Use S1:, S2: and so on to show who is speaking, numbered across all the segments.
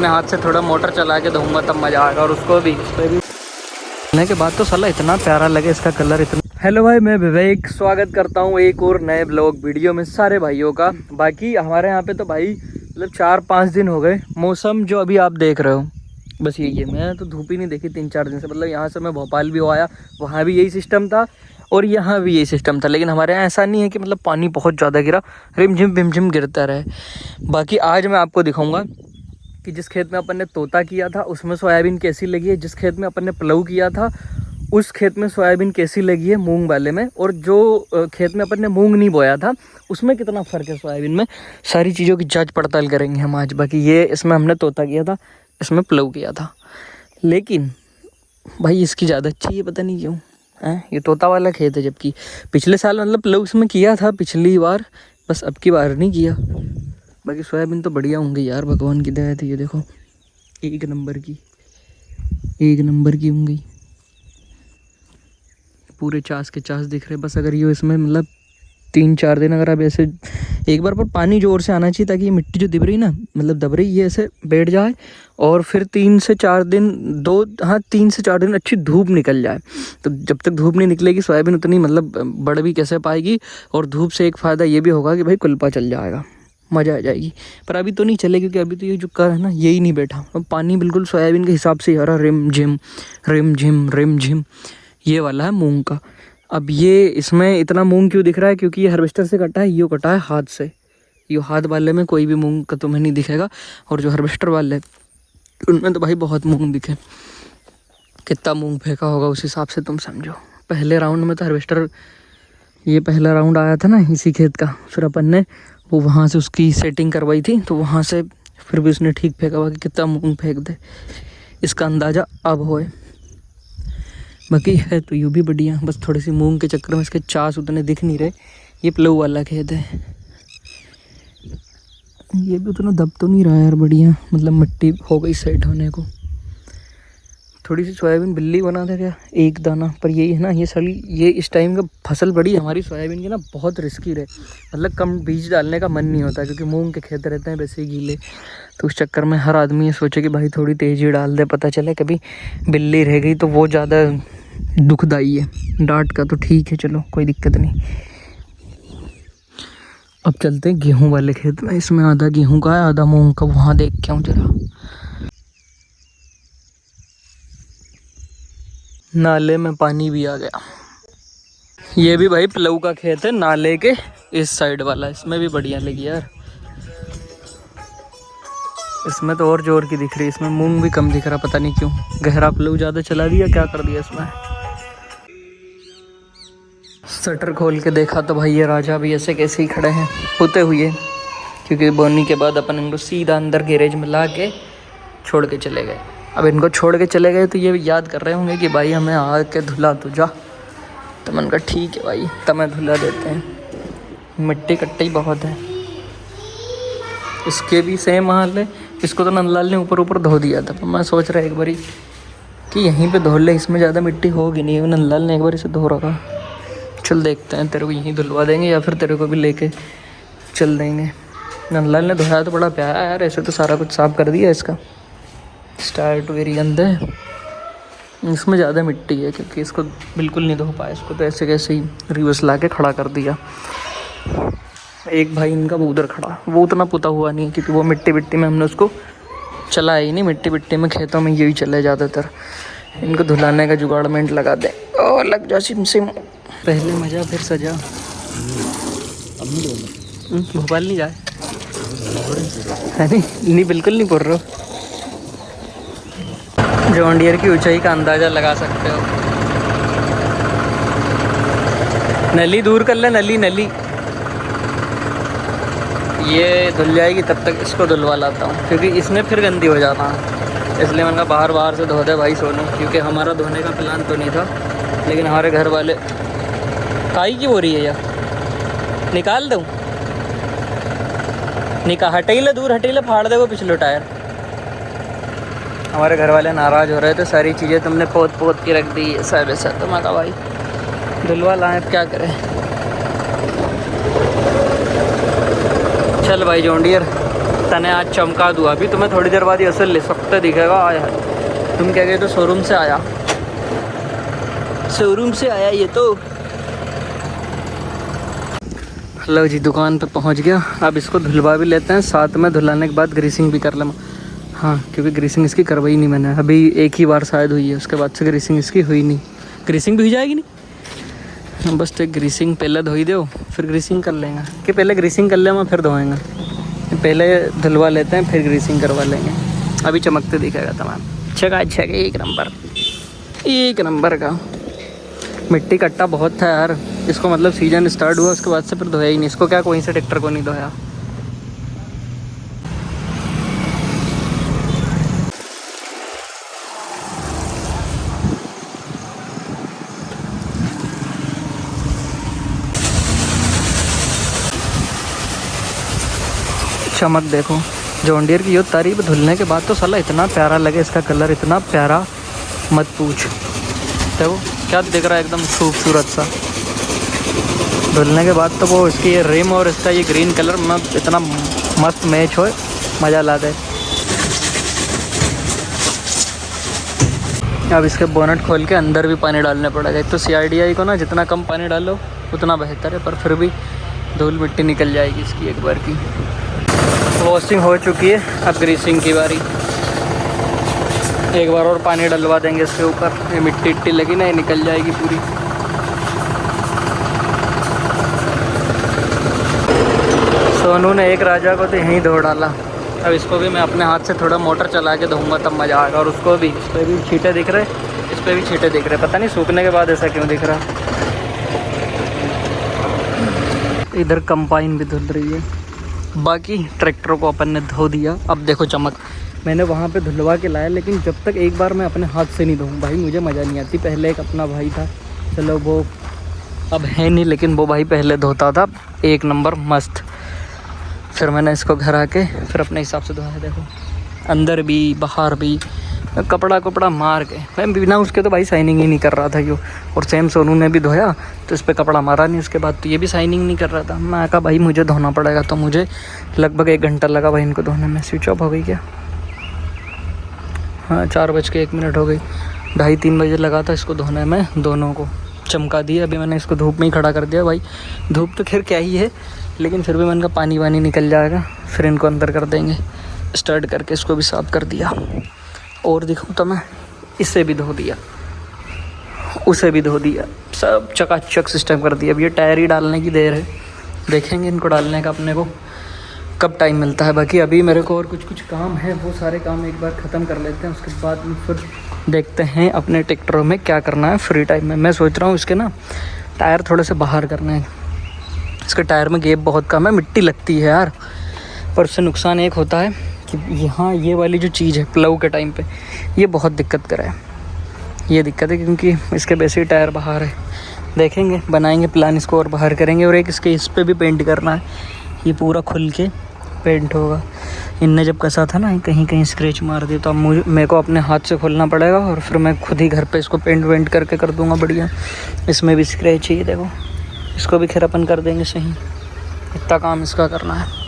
S1: अपने हाथ से थोड़ा मोटर चला के धोऊंगा तब मज़ा आएगा। और उसको भी उस पर भी धोने के बाद तो साला इतना प्यारा लगे, इसका कलर इतना। हेलो भाई, मैं विवेक स्वागत करता हूँ एक और नए ब्लॉग वीडियो में सारे भाइयों का। बाकी हमारे यहाँ पे तो भाई मतलब 4-5 दिन हो गए, मौसम जो अभी आप देख रहे हो बस यही है। मैं तो धूप ही नहीं देखी 3-4 दिन से। मतलब यहाँ से मैं भोपाल भी आया, वहाँ भी यही सिस्टम था और यहाँ भी यही सिस्टम था। लेकिन हमारे यहाँ ऐसा नहीं है कि मतलब पानी बहुत ज़्यादा गिरा, रिमझिम गिरता रहे। बाकी आज मैं आपको दिखाऊंगा कि जिस खेत में अपन ने तोता किया था उसमें सोयाबीन कैसी लगी है, जिस खेत में अपन ने प्लव किया था उस खेत में सोयाबीन कैसी लगी है मूंग वाले में, और जो खेत में अपन ने मूंग नहीं बोया था उसमें कितना फ़र्क है सोयाबीन में। सारी चीज़ों की जांच पड़ताल करेंगे हम आज। बाकी ये इसमें हमने तोता किया था, इसमें प्लव किया था, लेकिन भाई इसकी ज़्यादा अच्छी है, पता नहीं क्यों है। ये तोता वाला खेत है, जबकि पिछले साल मतलब प्लव इसमें किया था पिछली बार, बस अब की बार नहीं किया। बाकी सोयाबीन तो बढ़िया होंगे यार, भगवान की दया थी। ये देखो एक नंबर की होंगी, पूरे चास के चास दिख रहे। बस अगर ये इसमें मतलब 3-4 दिन अगर अब ऐसे एक बार पर पानी जोर से आना चाहिए ताकि ये मिट्टी जो दब रही ना, मतलब दब रही, ये ऐसे बैठ जाए और फिर 3 से 4 दिन अच्छी धूप निकल जाए। तो जब तक धूप नहीं निकलेगी सोयाबीन उतनी मतलब बढ़ भी कैसे पाएगी। और धूप से एक फ़ायदा ये भी होगा कि भाई कुल्पा चल जाएगा, मज़ा आ जाएगी। पर अभी तो नहीं चले क्योंकि अभी तो ये जो कर है ना यही नहीं बैठा। अब पानी बिल्कुल सोयाबीन के हिसाब से आ रहा, रिम झिम ये वाला है मूंग का। अब ये इसमें इतना मूंग क्यों दिख रहा है, क्योंकि ये हार्वेस्टर से कटा है, ये कटा है हाथ से। ये हाथ वाले में कोई भी मूंग का तुम्हें नहीं दिखेगा, और जो हार्वेस्टर वाले उनमें तो भाई बहुत मूंग दिखे। कितना मूंग फेंका होगा उस हिसाब से तुम समझो। पहले राउंड में तो हार्वेस्टर, ये पहला राउंड आया था ना इसी खेत का, फिर अपन ने वो वहाँ से उसकी सेटिंग करवाई थी, तो वहाँ से फिर भी उसने ठीक फेंका हुआ कि कितना मूंग फेंक दे, इसका अंदाज़ा अब होए। बाकी है तो यूँ भी बढ़िया, बस थोड़ी सी मूंग के चक्कर में इसके चास उतने दिख नहीं रहे। ये प्लव वाला खेत है, ये भी उतना दब तो नहीं रहा यार, बढ़िया मतलब मिट्टी हो गई सेट होने को। थोड़ी सी सोयाबीन बिल्ली बना था क्या, एक दाना, पर यही है ना ये साली, ये इस टाइम का फसल बड़ी हमारी सोयाबीन की ना बहुत रिस्की रहे। मतलब कम बीज डालने का मन नहीं होता क्योंकि मूंग के खेत रहते हैं वैसे ही गीले, तो उस चक्कर में हर आदमी ये सोचे कि भाई थोड़ी तेज़ी डाल दे, पता चले कभी बिल्ली रह गई तो वो ज़्यादा दुखदाई है। डांट का तो ठीक है, चलो कोई दिक्कत नहीं। अब चलते हैं गेहूँ वाले खेत में, इसमें आधा गेहूँ का है आधा मूँग का, वहाँ देख के आऊँ जरा। नाले में पानी भी आ गया। ये भी भाई प्लव का खेत है, नाले के इस साइड वाला, इसमें भी बढ़िया लगी यार। इसमें तो और जोर की दिख रही है, इसमें मूंग भी कम दिख रहा, पता नहीं क्यों। गहरा प्लव ज़्यादा चला दिया, क्या कर दिया इसमें। शटर खोल के देखा तो भाई ये राजा भी ऐसे कैसे ही खड़े हैं होते हुए, क्योंकि बोनी के बाद अपन इनको सीधा अंदर गैरेज में ला के छोड़ के चले गए। अब इनको छोड़ के चले गए तो ये याद कर रहे होंगे कि भाई हमें आके धुला तो जा। तो मन का ठीक है भाई, तमें धुला देते हैं। मिट्टी कट्टी बहुत है, इसके भी सेम हाल है। इसको तो नंदलाल ने ऊपर धो दिया था, पर मैं सोच रहा एक बारी कि यहीं पे धो ले, इसमें ज़्यादा मिट्टी होगी नहीं। नंदलाल ने एक बार इसे धो रखा। चल देखते हैं, तेरे को यहीं धुलवा देंगे या फिर तेरे को भी लेके चल देंगे। नंदलाल ने धोया तो बड़ा प्यारा है यार, ऐसे तो सारा कुछ साफ कर दिया इसका। स्टार्ट वेरी गंदे, इसमें ज़्यादा मिट्टी है क्योंकि इसको बिल्कुल नहीं धो पाया। इसको तो ऐसे कैसे ही रिवर्स ला के खड़ा कर दिया। एक भाई इनका वो उधर खड़ा, वो उतना पुता हुआ नहीं है क्योंकि वो मिट्टी में हमने उसको चलाया ही नहीं। मिट्टी में खेतों में यही चले ज़्यादातर। इनको धुलाने का जुगाड़मेंट लगा दे, ओ लग जा सिम। पहले मज़ा फिर सजा। भोपाल नहीं जाए है नहीं बिल्कुल नहीं पढ़ रहा। जॉन डियर की ऊंचाई का अंदाज़ा लगा सकते हो। नली दूर कर ले, नली ये धुल जाएगी, तब तक इसको धुलवा लाता हूँ क्योंकि इसमें फिर गंदी हो जाता है। इसलिए मैंने कहा बाहर से धो दे भाई सोनू, क्योंकि हमारा धोने का प्लान तो नहीं था, लेकिन हमारे घर वाले काई की हो रही है यार, निकाल दूँ हटेले दूर, हटेले फाड़ दे वो पिछले टायर। हमारे घर वाले नाराज़ हो रहे थे, सारी चीज़ें तुमने पोत के रख दी ऐसा वैसा। तो मैं कहा भाई धुलवा लाएँ, क्या करें। चल भाई जॉन डियर तने आज चमका दूँ। अभी तुम्हें थोड़ी देर बाद ये असल ले सकते दिखेगा। आया तुम क्या गए तो शोरूम से आया, शोरूम से आया ये तो। लो जी दुकान पे पहुंच गया। अब इसको धुलवा भी लेते हैं, साथ में धुलाने के बाद ग्रीसिंग भी कर लें। हाँ क्योंकि ग्रीसिंग इसकी करवाई नहीं मैंने अभी, एक ही बार शायद हुई है, उसके बाद से ग्रीसिंग इसकी हुई नहीं। ग्रीसिंग भी हो जाएगी नहीं, बस तो ग्रीसिंग पहले धोई दो फिर ग्रीसिंग कर लेंगे, कि पहले ग्रीसिंग कर लेंगे फिर धोएंगे। पहले धुलवा लेते हैं फिर ग्रीसिंग करवा लेंगे। अभी चमकते दिखेगा तमाम। अच्छा एक नंबर, एक नंबर का। मिट्टी कट्टा बहुत था यार इसको, मतलब सीजन स्टार्ट हुआ उसके बाद से फिर धोया ही नहीं इसको। क्या कोई से ट्रैक्टर को नहीं धोया। चमक देखो जॉन डियर की यो तारीफ धुलने के बाद तो साला इतना प्यारा लगे, इसका कलर इतना प्यारा मत पूछ। देखो क्या दिख रहा है एकदम खूबसूरत सा। धुलने के बाद तो वो इसकी ये रिम और इसका ये ग्रीन कलर में इतना मस्त मैच हो, मज़ा ला दे। अब इसके बोनट खोल के अंदर भी पानी डालने पड़ेगा। एक तो CRDI को ना जितना कम पानी डालो उतना बेहतर है, पर फिर भी धूल मिट्टी निकल जाएगी इसकी एक बार की। वॉशिंग हो चुकी है, अब ग्रीसिंग की बारी। एक बार और पानी डलवा देंगे इसके ऊपर, ये मिट्टी इट्टी लगी ना ये निकल जाएगी पूरी। सोनू ने एक राजा को तो यहीं धो डाला। अब इसको भी मैं अपने हाथ से थोड़ा मोटर चला के धोऊंगा तब मज़ा आएगा। और उसको भी, इस पर भी छींटे दिख रहे, इस पर भी छींटे दिख रहे, पता नहीं सूखने के बाद ऐसा क्यों दिख रहा। इधर कंपाइन भी धुल रही है। बाकी ट्रैक्टर को अपन ने धो दिया। अब देखो चमक, मैंने वहाँ पे धुलवा के लाया, लेकिन जब तक एक बार मैं अपने हाथ से नहीं धोऊँ भाई मुझे मज़ा नहीं आती। पहले एक अपना भाई था, चलो वो अब है नहीं, लेकिन वो भाई पहले धोता था एक नंबर मस्त। फिर मैंने इसको घर आके फिर अपने हिसाब से धोया। देखो अंदर भी बाहर भी कपड़ा मार के, मैं बिना उसके तो भाई शाइनिंग ही नहीं कर रहा था यो। और सेम सोनू ने भी धोया तो इस पर कपड़ा मारा नहीं, उसके बाद तो ये भी शाइनिंग नहीं कर रहा था। मैं कहा भाई मुझे धोना पड़ेगा, तो मुझे लगभग 1 घंटा लगा भाई इनको धोने में। स्विच ऑफ हो गई क्या? हाँ 4:01 हो गई। 2:30-3 बजे लगा था इसको धोने में, दोनों को चमका दिया। अभी मैंने इसको धूप में ही खड़ा कर दिया भाई। धूप तो खैर क्या ही है, लेकिन फिर भी मैंने कहा पानी वानी निकल जाएगा, फिर इनको अंदर कर देंगे। स्टार्ट करके इसको भी साफ़ कर दिया। और दिखाऊँ तो मैं इसे भी धो दिया, उसे भी धो दिया, सब चकाचक सिस्टम कर दिया। अब ये टायर ही डालने की देर है, देखेंगे इनको डालने का अपने को कब टाइम मिलता है। बाकी अभी मेरे को और कुछ काम है, वो सारे काम एक बार ख़त्म कर लेते हैं, उसके बाद में फिर देखते हैं अपने ट्रैक्टरों में क्या करना है फ्री टाइम में। मैं सोच रहा हूँ इसके ना टायर थोड़े से बाहर करना है। इसके टायर में गैप बहुत कम है, मिट्टी लगती है यार। पर उससे नुकसान एक होता है कि यहाँ ये वाली जो चीज़ है प्लव के टाइम पे ये बहुत दिक्कत करे। ये दिक्कत है क्योंकि इसके वैसे टायर बाहर है। देखेंगे बनाएंगे प्लान, इसको और बाहर करेंगे। और एक इसके इस पर भी पेंट करना है, ये पूरा खुल के पेंट होगा। इनने जब कसा था ना कहीं कहीं स्क्रैच मार दिया, तो अब मेरे को अपने हाथ से खोलना पड़ेगा और फिर मैं खुद ही घर पे इसको पेंट वेंट करके कर दूंगा बढ़िया। इसमें भी स्क्रैच ही, देखो इसको भी खैर अपन कर देंगे सही। इतना काम इसका करना है।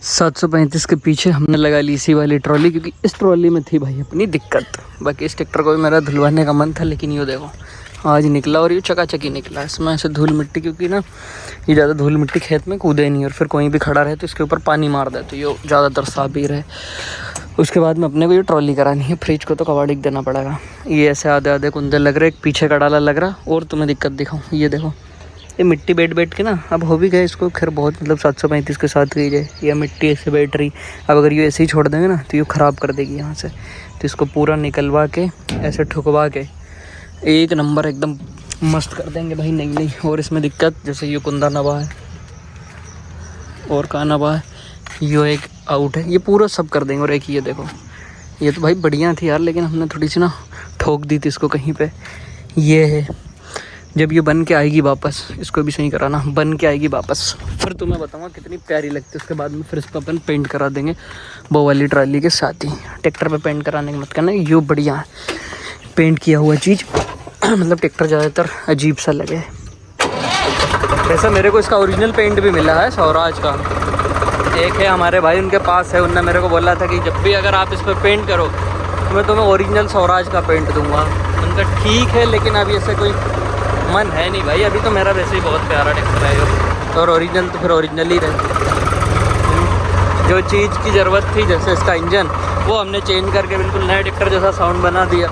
S1: 735 के पीछे हमने लगा ली इसी वाली ट्रॉली, क्योंकि इस ट्रॉली में थी भाई अपनी दिक्कत। बाकी इस ट्रैक्टर को भी मेरा धुलवाने का मन था, लेकिन ये देखो आज निकला और ये चकाचकी निकला। इसमें ऐसे धूल मिट्टी, क्योंकि ना ये ज़्यादा धूल मिट्टी खेत में कूदे नहीं, और फिर कोई भी खड़ा रहे तो इसके ऊपर पानी मार दे तो ये ज़्यादातर साफ ही रहे। उसके बाद में अपने को ये ट्रॉली करानी है। फ्रिज को तो कबाड़ी देना पड़ेगा। ये ऐसे आधे आधे कुंदे लग रहे, एक पीछे का डाला लग रहा। और तुम्हें दिक्कत दिखाऊँ, ये देखो ये मिट्टी बैठ के ना अब हो भी गए इसको खैर बहुत, मतलब 735 के साथ गई जाए। यह मिट्टी ऐसे बैठ रही, अब अगर ये ऐसे ही छोड़ देंगे ना तो ये ख़राब कर देगी यहाँ से। तो इसको पूरा निकलवा के ऐसे ठुकवा के एक नंबर एकदम मस्त कर देंगे भाई। नहीं और इसमें दिक्कत, जैसे ये कुंदा नवा है और का नवा है, ये एक आउट है, ये पूरा सब कर देंगे। और एक ये देखो, ये तो भाई बढ़िया थी यार, लेकिन हमने थोड़ी सी ना ठोक दी थी इसको कहीं पे। ये है, जब ये बन के आएगी वापस, इसको भी सही कराना, बन के आएगी वापस, फिर तुम्हें बताऊंगा कितनी प्यारी लगती है। उसके बाद में फिर इस पर अपन पेंट करा देंगे वो वाली ट्रॉली के साथ ही। ट्रैक्टर पे पेंट कराने की मत करना, ये बढ़िया है पेंट किया हुआ चीज़। मतलब ट्रैक्टर ज़्यादातर अजीब सा लगे। वैसे मेरे को इसका ओरिजिनल पेंट भी मिला है स्वराज का, एक है हमारे भाई, उनके पास है, उनने मेरे को बोला था कि जब भी अगर आप इस पर पेंट करो तो मैं तुम्हें ओरिजिनल स्वराज का पेंट दूंगा। उनका ठीक है, लेकिन अभी ऐसे कोई मन है नहीं भाई। अभी तो मेरा वैसे ही बहुत प्यारा ट्रैक्टर है और ओरिजिनल तो फिर ओरिजिनल ही रहे। जो चीज़ की ज़रूरत थी जैसे इसका इंजन, वो हमने चेंज करके बिल्कुल नए ट्रैक्टर जैसा साउंड बना दिया।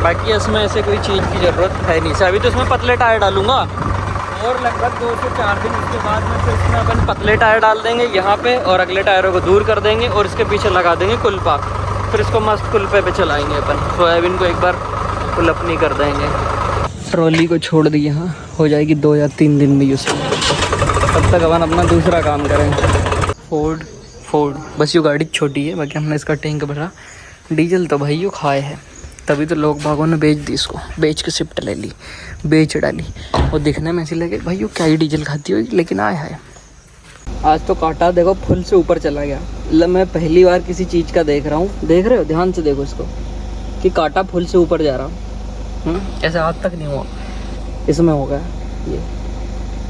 S1: बाकी इसमें ऐसे कोई चीज़ की ज़रूरत है नहीं। अभी तो इसमें पतले टायर डालूंगा और लगभग 2 से 4 दिन उसके बाद में फिर इसमें अपन पतले टायर डाल देंगे यहाँ पे और अगले टायरों को दूर कर देंगे और इसके पीछे लगा देंगे कुल्पा। फिर इसको मस्त कुल्पे पे चलाएंगे अपन। सोयाबीन को एक बार कुलपनी कर देंगे। ट्रॉली को छोड़ दी यहाँ, हो जाएगी 2 या 3 दिन में यूज़। तब तक अपन अपना दूसरा काम करेंगे। फोर्ड बस ये गाड़ी छोटी है, बाकी हमने इसका टैंक भरा। डीजल तो भाई यो खाए है, तभी तो लोग बागों ने बेच दी इसको। बेच के शिफ्ट ले ली, बेच डाली। और दिखने में ऐसी लगे भाई यो क्या ही डीजल खाती होगी, लेकिन आया है। आज तो कांटा देखो फुल से ऊपर चला गया। मतलब मैं पहली बार किसी चीज़ का देख रहा हूँ। देख रहे हो, ध्यान से देखो इसको कि कांटा फुल से ऊपर जा रहा। ऐसे आज तक नहीं हुआ, इसमें होगा ये।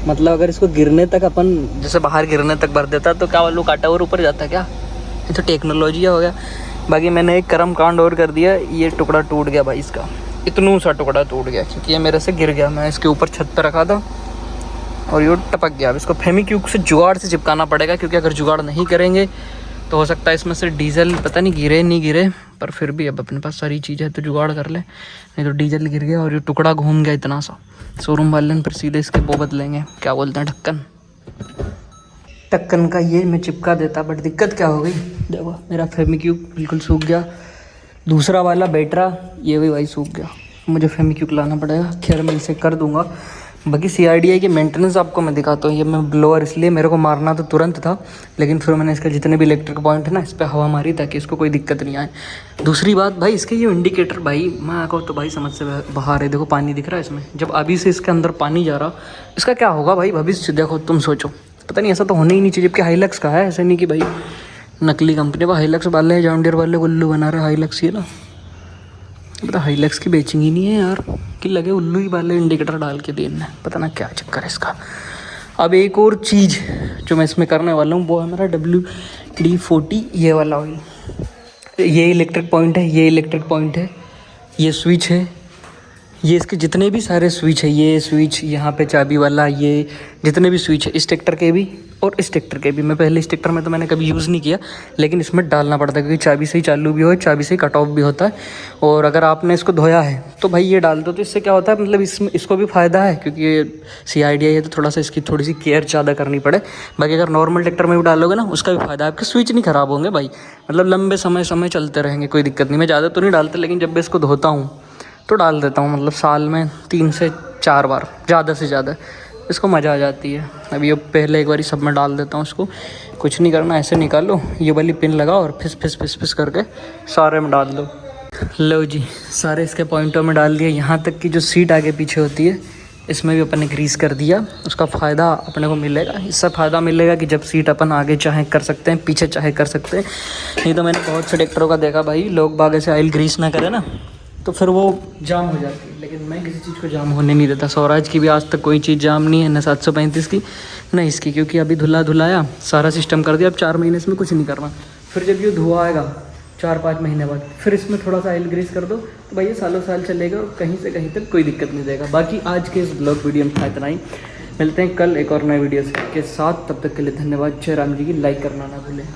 S1: मतलब अगर इसको गिरने तक अपन जैसे बाहर गिरने तक भर देता तो क्या वो कांटा और ऊपर जाता क्या? ये तो टेक्नोलॉजी हो गया। बाकी मैंने एक कर्म कांड और कर दिया, ये टुकड़ा टूट गया भाई इसका। इतना सा टुकड़ा टूट गया क्योंकि ये मेरे से गिर गया। मैं इसके ऊपर छत पर रखा था और ये टपक गया। अब इसको फेविक्विक से जुगाड़ से चिपकाना पड़ेगा, क्योंकि अगर जुगाड़ नहीं करेंगे तो हो सकता है इसमें से डीजल पता नहीं गिरे नहीं गिरे। पर फिर भी अब अपने पास सारी चीज़ है तो जुगाड़ कर ले, नहीं तो डीजल गिर गया और ये टुकड़ा घूम गया इतना सा। शोरूम वाले फिर सीधे इसके वो बदलेंगे, क्या बोलते हैं, ढक्कन का ये मैं चिपका देता। बट दिक्कत क्या हो गई, देखो मेरा फेविक्विक बिल्कुल सूख गया। दूसरा वाला बैटरा ये भी भाई सूख गया। मुझे फेविक्विक लाना पड़ेगा। खैर मैं इसे कर दूंगा। बाकी CRDI की मेंटेनेंस आपको मैं दिखाता हूँ। ये मैं ब्लोअर इसलिए मेरे को मारना तो तुरंत था, लेकिन फिर मैंने इसका जितने भी इलेक्ट्रिक पॉइंट है ना, इस पर हवा मारी ताकि इसको कोई दिक्कत नहीं आए। दूसरी बात भाई, इसके ये इंडिकेटर भाई मैं कहूँ तो भाई समझ से बाहर है। देखो पानी दिख रहा है इसमें, जब अभी से इसके अंदर पानी जा रहा, इसका क्या होगा भाई भविष्य? देखो तुम सोचो, पता नहीं, ऐसा तो होना ही नहीं चाहिए। जबकि हाईलक्स का है, ऐसा नहीं कि भाई नकली कंपनी। वो हाईलक्स वाले जॉन डियर वाले उल्लू बना रहे। हाईलक्स ये ना, पता हाईलक्स की बेचिंग ही नहीं है यार, कि लगे उल्लू ही वाले इंडिकेटर डाल के देना। पता ना क्या चक्कर है इसका। अब एक और चीज़ जो मैं इसमें करने वाला हूँ वो है मेरा WD-40 ये वाला ऑयल। ये इलेक्ट्रिक पॉइंट है, ये इलेक्ट्रिक पॉइंट है, ये स्विच है, ये इसके जितने भी सारे स्विच है, ये स्विच यहाँ पे चाबी वाला, ये जितने भी स्विच है इस ट्रैक्टर के भी और इस ट्रैक्टर के भी। मैं पहले इस ट्रैक्टर में तो मैंने कभी यूज़ नहीं किया, लेकिन इसमें डालना पड़ता है क्योंकि चाबी से ही चालू भी हो, चाबी से ही कट ऑफ भी होता है। और अगर आपने इसको धोया है तो भाई ये डाल दो, तो इससे क्या होता है, मतलब इसको भी फ़ायदा है क्योंकि ये CRDI है तो थोड़ा सा इसकी थोड़ी सी केयर ज़्यादा करनी पड़े। बाकी अगर नॉर्मल ट्रैक्टर में भी डालोगे ना, उसका भी फ़ायदा है, आपके स्विच नहीं ख़राब होंगे भाई। मतलब लंबे समय चलते रहेंगे, कोई दिक्कत नहीं। मैं ज़्यादा तो नहीं डालता, लेकिन जब भी इसको धोता हूँ तो डाल देता हूँ। मतलब साल में 3 से 4 बार, ज़्यादा से ज़्यादा, इसको मज़ा आ जाती है। अभी ये पहले एक बार सब में डाल देता हूँ इसको। कुछ नहीं करना, ऐसे निकालो, ये वाली पिन लगाओ और फिस करके सारे में डाल दो। लो जी, सारे इसके पॉइंटों में डाल दिया। यहाँ तक कि जो सीट आगे पीछे होती है इसमें भी अपन ने ग्रीस कर दिया। उसका फ़ायदा अपने को मिलेगा। इससे फ़ायदा मिलेगा कि जब सीट अपन आगे चाहे कर सकते हैं, पीछे चाहे कर सकते हैं। नहीं तो मैंने बहुत से ट्रैक्टरों का देखा भाई, लोग बाग ऐसे ऑयल ग्रीस ना करें ना तो फिर वो जाम हो जाती है। लेकिन मैं किसी चीज़ को जाम होने नहीं देता। स्वराज की भी आज तक कोई चीज़ जाम नहीं है, न 735 की न इसकी, क्योंकि अभी धुलाया सारा सिस्टम कर दिया। अब 4 महीने इसमें कुछ नहीं करना। फिर जब ये धुआ आएगा 4-5 महीने बाद, फिर इसमें थोड़ा सा ऑयल ग्रीस कर दो तो भाई ये सालों साल चलेगा और कहीं से कहीं तक कोई दिक्कत नहीं देगा। बाकी आज के इस ब्लॉग वीडियो में था इतना ही। मिलते हैं कल एक और नए वीडियो के साथ, तब तक के लिए धन्यवाद। जय राम जी की। लाइक करना ना भूलें।